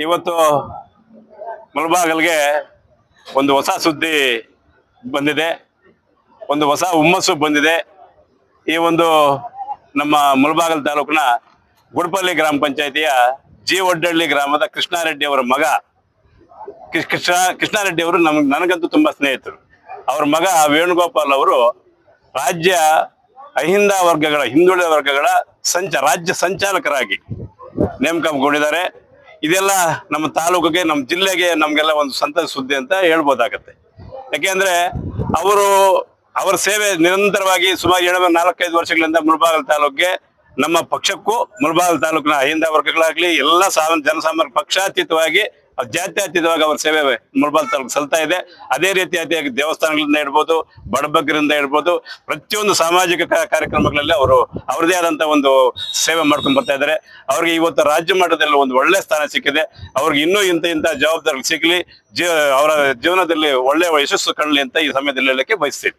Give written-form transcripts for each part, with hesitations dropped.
ಇವತ್ತು ಮುಳಬಾಗಿಲಿಗೆ ಒಂದು ಹೊಸ ಸುದ್ದಿ ಬಂದಿದೆ, ಒಂದು ಹೊಸ ಹುಮ್ಮಸ್ಸು ಬಂದಿದೆ. ಈ ಒಂದು ನಮ್ಮ ಮುಳಬಾಗಿಲು ತಾಲೂಕಿನ ಗುಡಪಲ್ಲಿ ಗ್ರಾಮ ಪಂಚಾಯಿತಿಯ ಜಿ ಒಡ್ಡಳ್ಳಿ ಗ್ರಾಮದ ಕೃಷ್ಣಾರೆಡ್ಡಿ ಅವರ ಮಗ ಕೃಷ್ಣಾರೆಡ್ಡಿ ಅವರು ನನಗಂತೂ ತುಂಬಾ ಸ್ನೇಹಿತರು. ಅವ್ರ ಮಗ ವೇಣುಗೋಪಾಲ್ ಅವರು ರಾಜ್ಯ ಅಹಿಂದ ವರ್ಗಗಳ ಹಿಂದುಳಿದ ವರ್ಗಗಳ ರಾಜ್ಯ ಸಂಚಾಲಕರಾಗಿ ನೇಮಕಗೊಂಡಿದ್ದಾರೆ. ಇದೆಲ್ಲ ನಮ್ಮ ತಾಲೂಕಿಗೆ, ನಮ್ಮ ಜಿಲ್ಲೆಗೆ, ನಮ್ಗೆಲ್ಲ ಒಂದು ಸಂತಸ ಸುದ್ದಿ ಅಂತ ಹೇಳ್ಬೋದಾಗತ್ತೆ. ಯಾಕೆಂದ್ರೆ ಅವರ ಸೇವೆ ನಿರಂತರವಾಗಿ ಸುಮಾರು 4-5 ವರ್ಷಗಳಿಂದ ಮುಳಬಾಗಿಲು ತಾಲೂಕಿಗೆ, ನಮ್ಮ ಪಕ್ಷಕ್ಕೂ ಮುಳಬಾಗಿಲು ತಾಲೂಕಿನ ಅಹಿಂದ ವರ್ಗಗಳಾಗ್ಲಿ ಎಲ್ಲ ಜನಸಾಮಾನ್ಯ ಪಕ್ಷಾತೀತವಾಗಿ ಜಾತ್ಯತೀತವಾಗಿ ಅವರ ಸೇವೆ ಮುಳಬಾಗಿಲು ತಾಲೂಕು ಸಲ್ತಾ ಇದೆ. ಅದೇ ರೀತಿಯಾಗಿ ದೇವಸ್ಥಾನಗಳಿಂದ ಇಡ್ಬೋದು, ಬಡಬಗ್ಗರಿಂದ ಇಡ್ಬೋದು, ಪ್ರತಿಯೊಂದು ಸಾಮಾಜಿಕ ಕಾರ್ಯಕ್ರಮಗಳಲ್ಲಿ ಅವರು ಅವರದೇ ಆದಂತ ಒಂದು ಸೇವೆ ಮಾಡ್ಕೊಂಡು ಬರ್ತಾ ಇದ್ದಾರೆ. ಅವ್ರಿಗೆ ಇವತ್ತು ರಾಜ್ಯ ಮಟ್ಟದಲ್ಲಿ ಒಂದು ಒಳ್ಳೆ ಸ್ಥಾನ ಸಿಕ್ಕಿದೆ. ಅವ್ರಿಗೆ ಇನ್ನೂ ಇಂಥ ಜವಾಬ್ದಾರಿ ಸಿಗ್ಲಿ, ಅವರ ಜೀವನದಲ್ಲಿ ಒಳ್ಳೆ ಯಶಸ್ಸು ಕಾಣಲಿ ಅಂತ ಈ ಸಮಯದಲ್ಲಿ ಹೇಳಕ್ಕೆ ಬಯಸ್ತೀನಿ.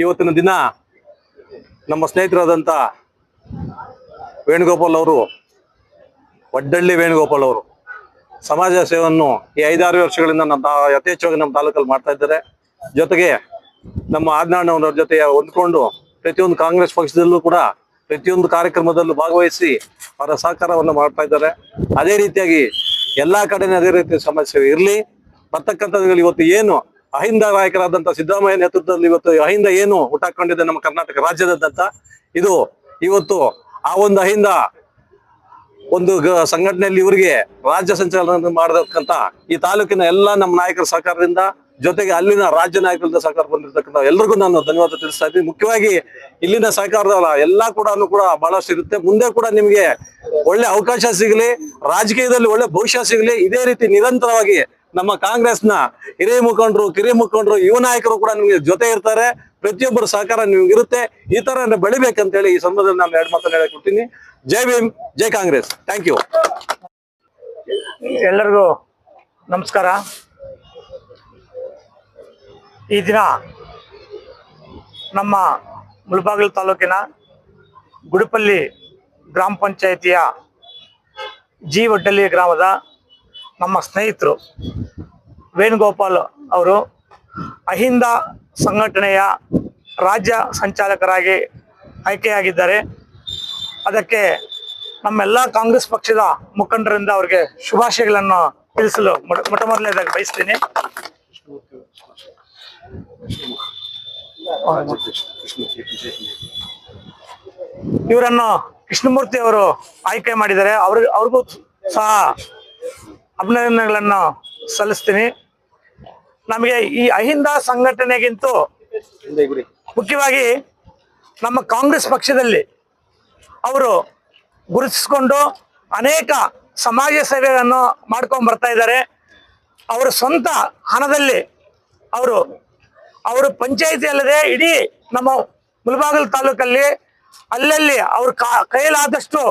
ಇವತ್ತಿನ ದಿನ ನಮ್ಮ ಸ್ನೇಹಿತರಾದಂಥ ವೇಣುಗೋಪಾಲ್ ಅವರು, ಒಡ್ಡಳ್ಳಿ ವೇಣುಗೋಪಾಲ್ ಅವರು ಸಮಾಜ ಸೇವೆಯನ್ನು ಈ 5-6 ವರ್ಷಗಳಿಂದ ಯಥೇಚ್ಛವಾಗಿ ನಮ್ಮ ತಾಲೂಕಲ್ಲಿ ಮಾಡ್ತಾ ಇದ್ದಾರೆ. ಜೊತೆಗೆ ನಮ್ಮ ಆಜ್ಞಾನವರ ಜೊತೆ ಹೊಂದ್ಕೊಂಡು ಪ್ರತಿಯೊಂದು ಕಾಂಗ್ರೆಸ್ ಪಕ್ಷದಲ್ಲೂ ಕೂಡ ಪ್ರತಿಯೊಂದು ಕಾರ್ಯಕ್ರಮದಲ್ಲೂ ಭಾಗವಹಿಸಿ ಅವರ ಸಹಕಾರವನ್ನು ಮಾಡ್ತಾ ಇದ್ದಾರೆ. ಅದೇ ರೀತಿಯಾಗಿ ಎಲ್ಲಾ ಕಡೆನೇ ಅದೇ ರೀತಿ ಸಮಾಜ ಸೇವೆ ಇರಲಿ. ಬರ್ತಕ್ಕಂಥದ್ದು ಇವತ್ತು ಏನು ಅಹಿಂದ ನಾಯಕರಾದಂಥ ಸಿದ್ದರಾಮಯ್ಯ ನೇತೃತ್ವದಲ್ಲಿ ಇವತ್ತು ಅಹಿಂದ ಏನು ಹುಟ್ಟಾಕೊಂಡಿದೆ ನಮ್ಮ ಕರ್ನಾಟಕ ರಾಜ್ಯದಾದ್ಯಂತ, ಇದು ಇವತ್ತು ಆ ಒಂದು ಅಹಿಂದ ಒಂದು ಸಂಘಟನೆಯಲ್ಲಿ ಇವರಿಗೆ ರಾಜ್ಯ ಸಂಚಾಲನೆ ಮಾಡತಕ್ಕಂತ ಈ ತಾಲೂಕಿನ ಎಲ್ಲ ನಮ್ಮ ನಾಯಕರ ಸಹಕಾರದಿಂದ, ಜೊತೆಗೆ ಅಲ್ಲಿನ ರಾಜ್ಯ ನಾಯಕರಿಂದ ಸಹಕಾರ ಬಂದಿರತಕ್ಕಂಥ ಎಲ್ರಿಗೂ ನಾನು ಧನ್ಯವಾದ ತಿಳಿಸ್ತಾ ಇದ್ದೀನಿ. ಮುಖ್ಯವಾಗಿ ಇಲ್ಲಿನ ಸಹಕಾರದ ಎಲ್ಲ ಕೂಡ ಬಹಳಷ್ಟು ಇರುತ್ತೆ. ಮುಂದೆ ಕೂಡ ನಿಮ್ಗೆ ಒಳ್ಳೆ ಅವಕಾಶ ಸಿಗಲಿ, ರಾಜಕೀಯದಲ್ಲಿ ಒಳ್ಳೆ ಭವಿಷ್ಯ ಸಿಗಲಿ. ಇದೇ ರೀತಿ ನಿರಂತರವಾಗಿ ನಮ್ಮ ಕಾಂಗ್ರೆಸ್ನ ಹಿರಿಯ ಮುಖಂಡರು, ಕಿರಿಯ ಮುಖಂಡರು, ಯುವ ನಾಯಕರು ಕೂಡ ನಿಮ್ಗೆ ಜೊತೆ ಇರ್ತಾರೆ. ಪ್ರತಿಯೊಬ್ಬರ ಸಹಕಾರ ನಿಮ್ಗೆ ಇರುತ್ತೆ. ಈ ತರ ಬೆಳಿಬೇಕಂತ ಹೇಳಿ ಈ ಸಂದರ್ಭದಲ್ಲಿ ನಾನು 2 ಮಾತನ್ನು ಹೇಳಕ್ ಕೊಡ್ತೀನಿ. ಜೈ ಭೀಮ್, ಜೈ ಕಾಂಗ್ರೆಸ್. Thank you. ಎಲ್ಲರಿಗೂ ನಮಸ್ಕಾರ. ಈ ದಿನ ನಮ್ಮ ಮುಳಬಾಗಿಲು ತಾಲೂಕಿನ ಗುಡಪಲ್ಲಿ ಗ್ರಾಮ ಪಂಚಾಯಿತಿಯ ಜಿ ಒಡ್ಡಳ್ಳಿ ಗ್ರಾಮದ ನಮ್ಮ ಸ್ನೇಹಿತರು ವೇಣುಗೋಪಾಲ್ ಅವರು ಅಹಿಂದ ಸಂಘಟನೆಯ ರಾಜ್ಯ ಸಂಚಾಲಕರಾಗಿ ಆಯ್ಕೆಯಾಗಿದ್ದಾರೆ. ಅದಕ್ಕೆ ನಮ್ಮೆಲ್ಲ ಕಾಂಗ್ರೆಸ್ ಪಕ್ಷದ ಮುಖಂಡರಿಂದ ಅವರಿಗೆ ಶುಭಾಶಯಗಳನ್ನು ತಿಳಿಸಲು ಮೊದಲನೇದಾಗಿ ಬಯಸ್ತೀನಿ. ಇವರನ್ನು ಕೃಷ್ಣಮೂರ್ತಿ ಅವರು ಆಯ್ಕೆ ಮಾಡಿದ್ದಾರೆ. ಅವ್ರಿಗೂ ಸಹ ಅಭಿನಂದನೆಗಳನ್ನು ಸಲ್ಲಿಸ್ತೀನಿ. ನಮಗೆ ಈ ಅಹಿಂದ ಸಂಘಟನೆಗಿಂತೂ ಮುಖ್ಯವಾಗಿ ನಮ್ಮ ಕಾಂಗ್ರೆಸ್ ಪಕ್ಷದಲ್ಲಿ ಅವರು ಗುರುತಿಸಿಕೊಂಡು ಅನೇಕ ಸಮಾಜ ಸೇವೆಯನ್ನು ಮಾಡ್ಕೊಂಡು ಬರ್ತಾ ಇದ್ದಾರೆ. ಅವರ ಸ್ವಂತ ಹಣದಲ್ಲಿ ಅವರು ಪಂಚಾಯಿತಿ ಅಲ್ಲದೆ ಇಡೀ ನಮ್ಮ ಮುಳಬಾಗಿಲು ತಾಲೂಕಲ್ಲಿ ಅಲ್ಲಲ್ಲಿ ಅವ್ರ ಕೈಲಾದಷ್ಟು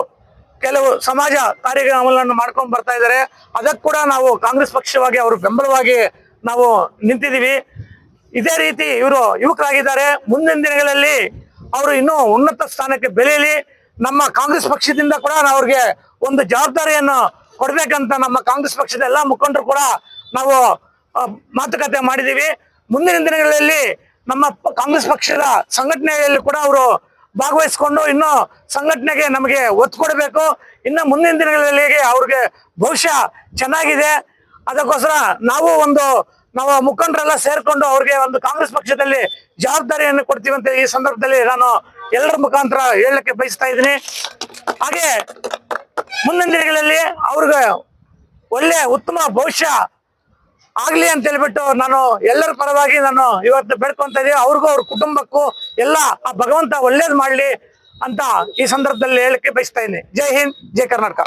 ಕೆಲವು ಸಮಾಜ ಕಾರ್ಯಕ್ರಮಗಳನ್ನು ಮಾಡ್ಕೊಂಡು ಬರ್ತಾ ಇದ್ದಾರೆ. ಅದಕ್ಕೆ ಕೂಡ ನಾವು ಕಾಂಗ್ರೆಸ್ ಪಕ್ಷವಾಗಿ ಅವರು ಬೆಂಬಲವಾಗಿ ನಾವು ನಿಂತಿದ್ದೀವಿ. ಇದೇ ರೀತಿ ಇವರು ಯುವಕರಾಗಿದ್ದಾರೆ. ಮುಂದಿನ ದಿನಗಳಲ್ಲಿ ಅವರು ಇನ್ನೂ ಉನ್ನತ ಸ್ಥಾನಕ್ಕೆ ಬೆಳೆಯಲಿ. ನಮ್ಮ ಕಾಂಗ್ರೆಸ್ ಪಕ್ಷದಿಂದ ಕೂಡ ಅವ್ರಿಗೆ ಒಂದು ಜವಾಬ್ದಾರಿಯನ್ನು ಕೊಡ್ಬೇಕಂತ ನಮ್ಮ ಕಾಂಗ್ರೆಸ್ ಪಕ್ಷದ ಎಲ್ಲ ಮುಖಂಡರು ಕೂಡ ನಾವು ಮಾತುಕತೆ ಮಾಡಿದ್ದೀವಿ. ಮುಂದಿನ ದಿನಗಳಲ್ಲಿ ನಮ್ಮ ಕಾಂಗ್ರೆಸ್ ಪಕ್ಷದ ಸಂಘಟನೆಯಲ್ಲಿ ಕೂಡ ಅವರು ಭಾಗವಹಿಸಿಕೊಂಡು ಇನ್ನೂ ಸಂಘಟನೆಗೆ ನಮಗೆ ಒತ್ತು ಕೊಡಬೇಕು. ಇನ್ನು ಮುಂದಿನ ದಿನಗಳಲ್ಲಿ ಅವ್ರಿಗೆ ಭವಿಷ್ಯ ಚೆನ್ನಾಗಿದೆ. ಅದಕ್ಕೋಸ್ಕರ ನಾವು ಮುಖಂಡರೆಲ್ಲ ಸೇರ್ಕೊಂಡು ಅವ್ರಿಗೆ ಒಂದು ಕಾಂಗ್ರೆಸ್ ಪಕ್ಷದಲ್ಲಿ ಜವಾಬ್ದಾರಿಯನ್ನು ಕೊಡ್ತೀವಿ ಅಂತ ಈ ಸಂದರ್ಭದಲ್ಲಿ ನಾನು ಎಲ್ಲರ ಮುಖಾಂತರ ಹೇಳಲಿಕ್ಕೆ ಬಯಸ್ತಾ ಇದ್ದೀನಿ. ಹಾಗೆ ಮುಂದಿನ ದಿನಗಳಲ್ಲಿ ಅವ್ರಿಗೆ ಒಳ್ಳೆ ಉತ್ತಮ ಭವಿಷ್ಯ ಆಗ್ಲಿ ಅಂತ ಹೇಳ್ಬಿಟ್ಟು ನಾನು ಎಲ್ಲರ ಪರವಾಗಿ ನಾನು ಇವತ್ತು ಬೇಡ್ಕೊಂತ ಇದ್ದೀನಿ. ಅವ್ರಿಗೂ ಅವ್ರ ಕುಟುಂಬಕ್ಕೂ ಎಲ್ಲ ಆ ಭಗವಂತ ಒಳ್ಳೇದು ಮಾಡ್ಲಿ ಅಂತ ಈ ಸಂದರ್ಭದಲ್ಲಿ ಹೇಳಕ್ಕೆ ಬಯಸ್ತಾ ಇದ್ದೀನಿ. ಜೈ ಹಿಂದ್, ಜೈ ಕರ್ನಾಟಕ.